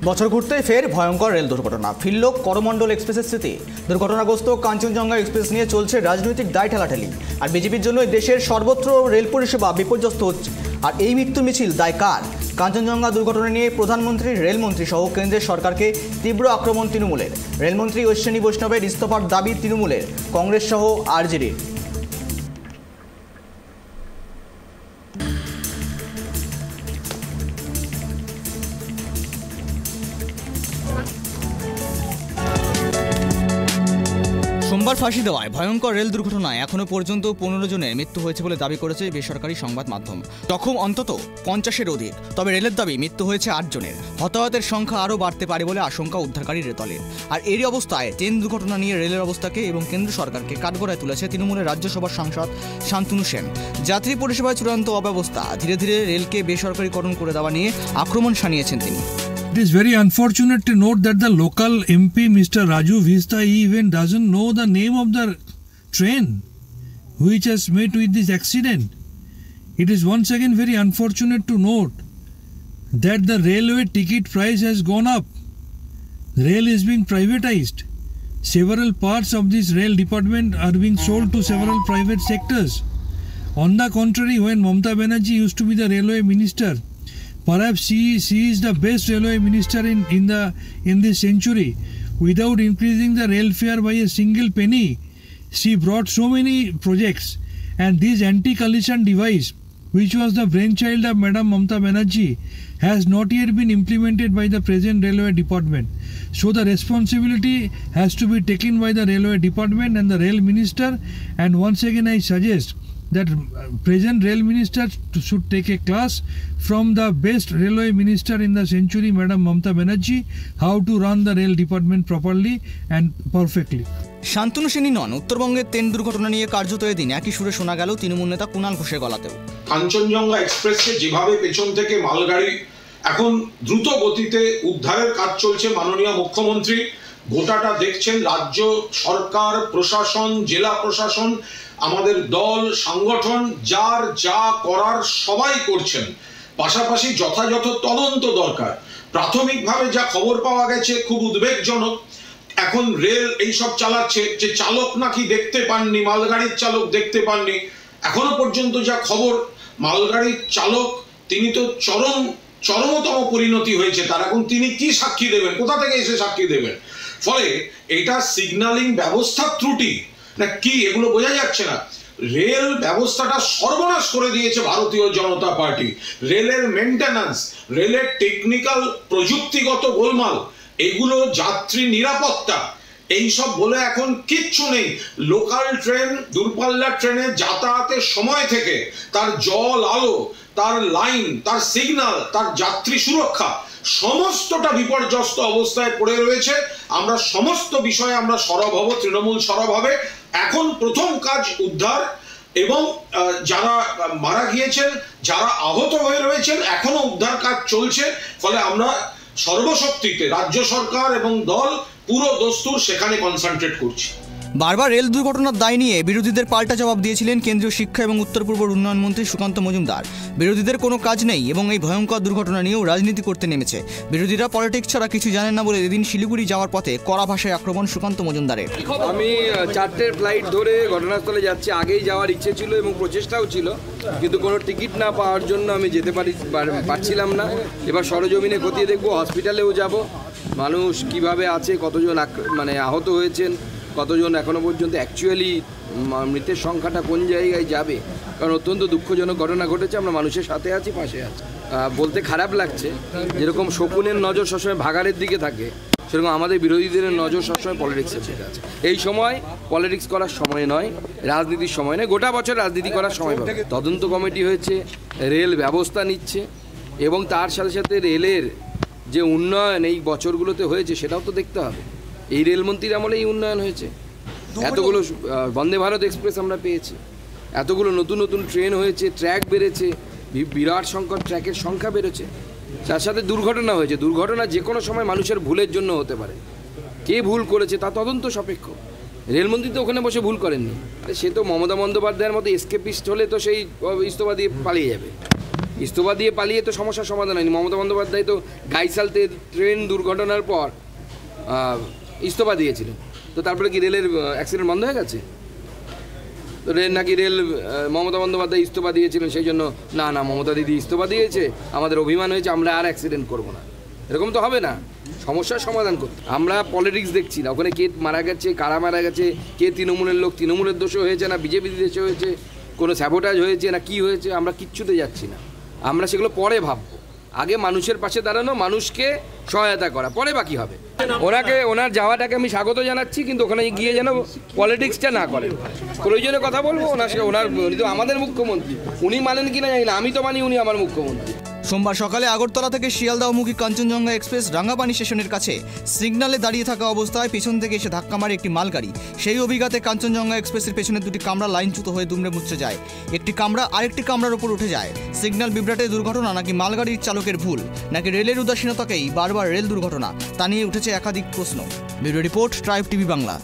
বছর ঘুরতে ফের ভয়ঙ্কর রেল দুর্ঘটনা ফিরল করমণ্ডল এক্সপ্রেসের স্মৃতি। দুর্ঘটনাগ্রস্ত কাঞ্চনজঙ্ঘা এক্সপ্রেস নিয়ে চলছে রাজনৈতিক দায় ঠেলাঠেলি। আর বিজেপির জন্য দেশের সর্বত্র রেল পরিষেবা বিপর্যস্ত হচ্ছে। আর এই মৃত্যু মিছিল দায় কার? কাঞ্চনজঙ্ঘা দুর্ঘটনা নিয়ে প্রধানমন্ত্রী, রেলমন্ত্রী সহ কেন্দ্রের সরকারকে তীব্র আক্রমণ তৃণমূলের। রেলমন্ত্রী অশ্বিনী বৈষ্ণবের ইস্তফার দাবি তৃণমূলের, কংগ্রেস সহ আরজেডির। সোমবার ফাঁসি দেওয়ায় ভয়ঙ্কর রেল দুর্ঘটনায় এখনো পর্যন্ত 15 জনের মৃত্যু হয়েছে বলে দাবি করেছে বেসরকারি সংবাদ মাধ্যম। জখম অন্তত 50-এর অধিক। তবে রেলের দাবি মৃত্যু হয়েছে 8 জনের। হতাহতের সংখ্যা আরও বাড়তে পারে বলে আশঙ্কা উদ্ধারকারী দলের। আর এরই অবস্থায় ট্রেন দুর্ঘটনা নিয়ে রেলের অবস্থাকে এবং কেন্দ্র সরকারকে কাঠগড়ায় তুলেছে তৃণমূলের রাজ্যসভার সাংসদ শান্তনু সেন। যাত্রী পরিষেবায় চূড়ান্ত অব্যবস্থা, ধীরে ধীরে রেলকে বেসরকারিকরণ করে দেওয়া নিয়ে আক্রমণ শানিয়েছেন তিনি। It is very unfortunate to note that the local MP, Mr. Raju Vista, he even doesn't know the name of the train which has met with this accident. It is once again very unfortunate to note that the railway ticket price has gone up. Rail is being privatized. Several parts of this rail department are being sold to several private sectors. On the contrary, when Mamata Banerjee used to be the railway minister, perhaps she is the best railway minister in this century. Without increasing the rail fare by a single penny, she brought so many projects, and this anti-collision device, which was the brainchild of Madam Mamata Banerjee, has not yet been implemented by the present railway department. So the responsibility has to be taken by the railway department and the rail minister. And once again I suggest that present rail minister should take a class from the best railway minister in the century, Madam Mamata Banerjee, how to run the rail department properly and perfectly. Shantanu সেনই নন, উত্তরবঙ্গের train দুর্ঘটনা নিয়ে কার্যত এদিন একই সুরে শোনা গেল তৃণমূল নেতা কুণাল ঘোষের গলাতেও। কাঞ্চনজঙ্ঘা এক্সপ্রেসকে যেভাবে পেছন থেকে মালগাড়ি এখন দ্রুত গতিতে উদ্ধারের কাজ চলছে, মাননীয় মুখ্যমন্ত্রী গোটাটা দেখছেন, রাজ্য সরকার, প্রশাসন, জেলা প্রশাসন, আমাদের দল, সংগঠন, যার যা করার সবাই করছেন। পাশাপাশি যথাযথ তদন্ত দরকার। প্রাথমিকভাবে যা খবর পাওয়া গেছে খুব উদ্বেগজনক। এখন রেল এইসব চালাচ্ছে যে চালক নাকি দেখতে পাননি, মালগাড়ির চালক দেখতে পাননি। এখনো পর্যন্ত যা খবর, মালগাড়ির চালক তিনি তো চরমতম পরিণতি হয়েছে তার। এখন তিনি কি সাক্ষী দেবেন, কোথা থেকে এসে সাক্ষী দেবেন? ফলে এটা সিগন্যালিং ব্যবস্থার ত্রুটি না কি, এগুলো বোঝা যাচ্ছে না। রেল ব্যবস্থাটা সর্বনাশ করে দিয়েছে ভারতীয় জনতা পার্টি। রেলের মেইনটেন্যান্স, রেলের টেকনিক্যাল প্রযুক্তিগত গোলমাল, এগুলো যাত্রী নিরাপত্তা, এইসব বলে এখন কিচ্ছু নেই। লোকাল ট্রেন, দূরপাল্লার ট্রেনে যাতায়াতের সময় থেকে তার জল আলো, তার লাইন, তার সিগন্যাল, তার যাত্রী সুরক্ষা সমস্তটা বিপর্যস্ত অবস্থায় পড়ে রয়েছে। আমরা সমস্ত বিষয়ে আমরা সরব হব, তৃণমূল সরব হবে। এখন প্রথম কাজ উদ্ধার, এবং যারা মারা গিয়েছেন, যারা আহত হয়ে রয়েছেন, এখনো উদ্ধার কাজ চলছে। ফলে আমরা সর্বশক্তিতে রাজ্য সরকার এবং দল পুরো দস্তুর সেখানে কনসেন্ট্রেট করছি। বারবার রেল দুর্ঘটনার দায় নিয়ে বিরোধীদের পাল্টা জবাব দিয়েছিলেন কেন্দ্রীয় শিক্ষা এবং উত্তর পূর্ব উন্নয়ন মন্ত্রী সুকান্ত মজুমদার। বিরোধীদের কোনো কাজ নেই এবং এই ভয়ঙ্কর দুর্ঘটনা নিয়েও রাজনীতি করতে নেমেছে। বিরোধীরা পলিটিক্স ছাড়া কিছু জানেন না বলে এদিন শিলিগুড়ি যাওয়ার পথে কড়া ভাষায় আক্রমণ সুকান্ত মজুমদারের। আমি 4টের ফ্লাইট ধরে ঘটনাস্থলে যাচ্ছি। আগেই যাওয়ার ইচ্ছে ছিল এবং প্রচেষ্টাও ছিল, কিন্তু কোনো টিকিট না পাওয়ার জন্য আমি যেতে পারছিলাম না। এবার সরজমিনে খতিয়ে দেখবো, হসপিটালেও যাব, মানুষ কিভাবে আছে, কতজন আহত হয়েছেন, কতজন এখনো পর্যন্ত অ্যাকচুয়ালি মৃতের সংখ্যাটা কোন জায়গায় যাবে। কারণ অত্যন্ত দুঃখজনক ঘটনা ঘটেছে। আমরা মানুষের সাথে আছি, পাশে আছি। বলতে খারাপ লাগছে, যেরকম শকুনের নজর সবসময় ভাগাড়ের দিকে থাকে, সেরকম আমাদের বিরোধীদের নজর সবসময় পলিটিক্সের দিকে আছে। এই সময় পলিটিক্স করার সময় নয়, রাজনীতির সময় নয়, গোটা বছর রাজনীতি করার সময় পাবে। তদন্ত কমিটি হয়েছে, রেল ব্যবস্থা নিচ্ছে, এবং তার সাথে সাথে রেলের যে উন্নয়ন এই বছরগুলোতে হয়েছে সেটাও তো দেখতে হবে। এই রেলমন্ত্রীর আমলে এই উন্নয়ন হয়েছে। এতগুলো বন্দে ভারত এক্সপ্রেস আমরা পেয়েছি, এতগুলো নতুন নতুন ট্রেন হয়েছে, ট্র্যাক বেড়েছে, বিরাট সংখ্যক ট্র্যাকের সংখ্যা বেড়েছে। তার সাথে দুর্ঘটনা হয়েছে। দুর্ঘটনা যে কোনো সময় মানুষের ভুলের জন্য হতে পারে। কে ভুল করেছে তা তদন্ত সাপেক্ষ। রেলমন্ত্রী তো ওখানে বসে ভুল করেননি। সে তো মমতা বন্দ্যোপাধ্যায়ের মতো এসকেপিস্ট হলে তো সেই ইস্তফা দিয়ে পালিয়ে যাবে। ইস্তফা দিয়ে পালিয়ে তো সমস্যার সমাধান হয়নি। মমতা বন্দ্যোপাধ্যায় তো গাইসালতে ট্রেন দুর্ঘটনার পর ইস্তফা দিয়েছিলেন, তো তারপরে কি রেলের অ্যাক্সিডেন্ট বন্ধ হয়ে গেছে? তো রেল মমতা বন্দ্যোপাধ্যায় ইস্তফা দিয়েছিলেন, সেই জন্য না মমতা দিদি ইস্তফা দিয়েছে, আমাদের অভিমান হয়েছে, আমরা আর অ্যাক্সিডেন্ট করবো না, এরকম তো হবে না। সমস্যার সমাধান করতে আমরা পলিটিক্স দেখছি না, ওখানে কে মারা গেছে, কারা মারা গেছে, কে তৃণমূলের লোক, তৃণমূলের দোষে হয়েছে না বিজেপির দোষে হয়েছে, কোনো স্যাবোটাজ হয়েছে না কি হয়েছে, আমরা কিচ্ছুতে যাচ্ছি না। আমরা সেগুলো পরে ভাববো, আগে মানুষের পাশে দাঁড়ানো, মানুষকে সহায়তা করা, পরে বাকি হবে। ওনার যাওয়াটাকে আমি স্বাগত জানাচ্ছি, কিন্তু ওখানে গিয়ে যেন পলিটিক্সটা না করেন। প্রয়োজনে কথা বলবো ওনার তো আমাদের মুখ্যমন্ত্রী, উনি মানেন কিনা জানি না, আমি তো মানি উনি আমার মুখ্যমন্ত্রী। সোমবার সকালে আগরতলা থেকে শিয়ালদাহমুখী কাঞ্চনজঙ্ঘা এক্সপ্রেস রাঙ্গাপানি স্টেশনের কাছে সিগন্যালে দাঁড়িয়ে থাকা অবস্থায় পিছন থেকে এসে ধাক্কা মারে একটি মালগাড়ি। সেই অভিঘাতে কাঞ্চনজঙ্ঘা এক্সপ্রেসের পেছনের দুটি কামরা লাইনচ্যুত হয়ে দুমড়ে মুচড়ে যায়। একটি কামরা আরেকটি কামরার উপর উঠে যায়। সিগন্যাল বিভ্রাটে দুর্ঘটনা নাকি মালগাড়ির চালকের ভুল, নাকি রেলের উদাসীনতাকেই বারবার রেল দুর্ঘটনা, তা নিয়ে উঠেছে একাধিক প্রশ্ন। Bureau report, tribe TV Bangla.